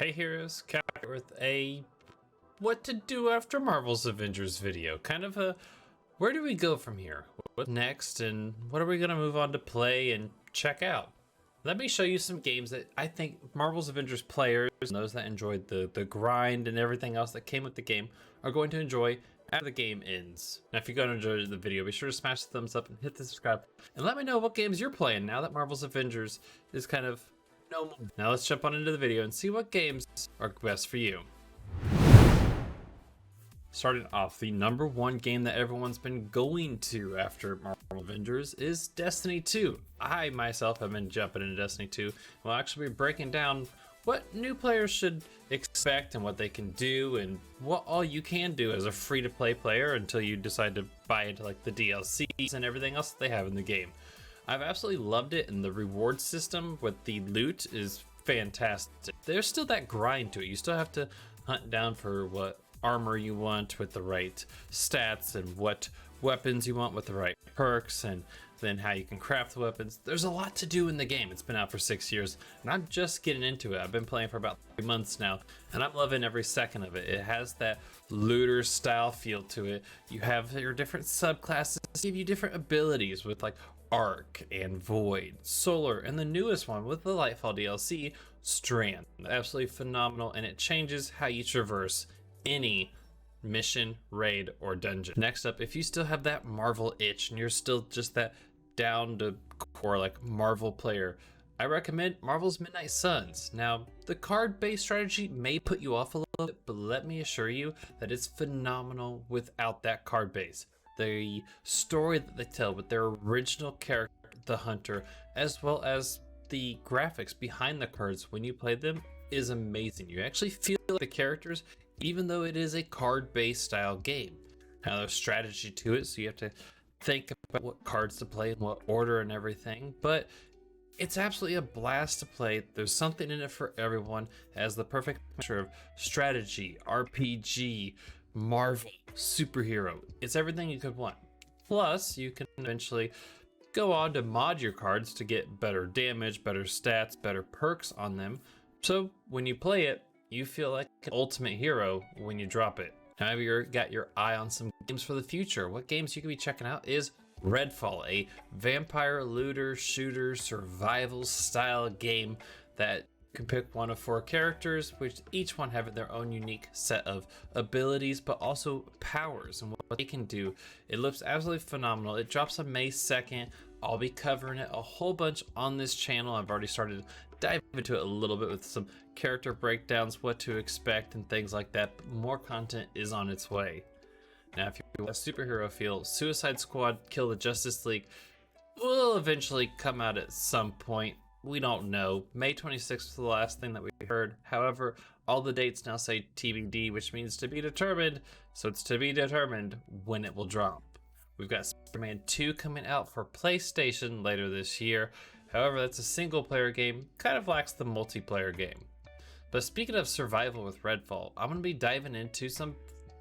Hey heroes, Cap with a what to do after Marvel's Avengers video. Kind of a where do we go from here? What's next and what are we going to move on to play and check out? Let me show you some games that I think Marvel's Avengers players and those that enjoyed the grind and everything else that came with the game are going to enjoy after the game ends. Now if you're going to enjoy the video, be sure to smash the thumbs up and hit the subscribe and let me know what games you're playing now that Marvel's Avengers is kind of no more. Now let's jump on into the video and see what games are best for you. Starting off, the number one game that everyone's been going to after Marvel Avengers is Destiny 2. I myself have been jumping into Destiny 2. We'll actually be breaking down what new players should expect and what they can do and what all you can do as a free-to-play player until you decide to buy into like the DLCs and everything else that they have in the game. I've absolutely loved it, and the reward system with the loot is fantastic. There's still that grind to it. You still have to hunt down for what armor you want with the right stats and what weapons you want with the right perks, and then how you can craft the weapons. There's a lot to do in the game. It's been out for 6 years and I'm just getting into it. I've been playing for about 3 months now and I'm loving every second of it. It has that looter style feel to it. You have your different subclasses give you different abilities with like Arc and Void, Solar, and the newest one with the Lightfall DLC, Strand. Absolutely phenomenal, and it changes how you traverse any mission, raid, or dungeon. Next up, if you still have that Marvel itch and you're still just that down to core like Marvel player, I recommend Marvel's Midnight Suns. Now, the card-based strategy may put you off a little bit, but let me assure you that it's phenomenal without that card base. The story that they tell with their original character, the Hunter, as well as the graphics behind the cards when you play them is amazing. You actually feel like the characters even though it is a card-based style game. Now there's strategy to it, so you have to think about what cards to play in what order and everything, but it's absolutely a blast to play. There's something in it for everyone. It has the perfect mixture of strategy, RPG, Marvel, superhero. It's everything you could want. Plus, you can eventually go on to mod your cards to get better damage, better stats, better perks on them. So when you play it, you feel like an ultimate hero when you drop it. Now you've got your eye on some games for the future. What games you can be checking out is Redfall, a vampire looter shooter survival style game that you can pick one of 4 characters, which each one have their own unique set of abilities, but also powers and what they can do. It looks absolutely phenomenal. It drops on May 2nd. I'll be covering it a whole bunch on this channel. I've already started diving into it a little bit with some character breakdowns, what to expect and things like that, but more content is on its way. Now if you want a superhero feel, Suicide Squad Kill the Justice League will eventually come out at some point. We don't know. May 26th was the last thing that we heard. However, all the dates now say TBD, which means to be determined, so it's to be determined when it will drop. We've got Spider-Man 2 coming out for PlayStation later this year. However, that's a single player game, kind of lacks the multiplayer game. But speaking of survival with Redfall, I'm going to be diving into some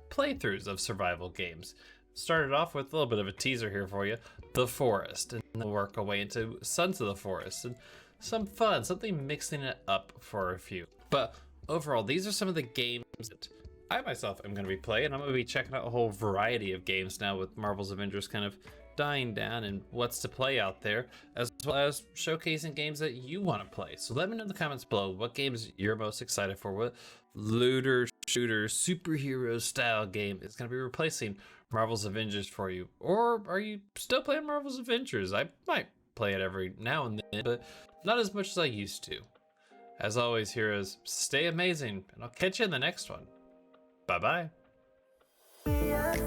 playthroughs of survival games. Started off with a little bit of a teaser here for you, The Forest, and then we'll work our way into Sons of the Forest, and some fun, something mixing it up for a few. But overall, these are some of the games that I myself am going to be playing. I'm going to be checking out a whole variety of games now with Marvel's Avengers kind of dying down and what's to play out there, as well as showcasing games that you want to play. So let me know in the comments below what games you're most excited for. What looter shooter superhero style game is going to be replacing Marvel's Avengers for you? Or are you still playing Marvel's Avengers? I might play it every now and then, but not as much as I used to. As always, heroes, stay amazing, and I'll catch you in the next one. Bye bye.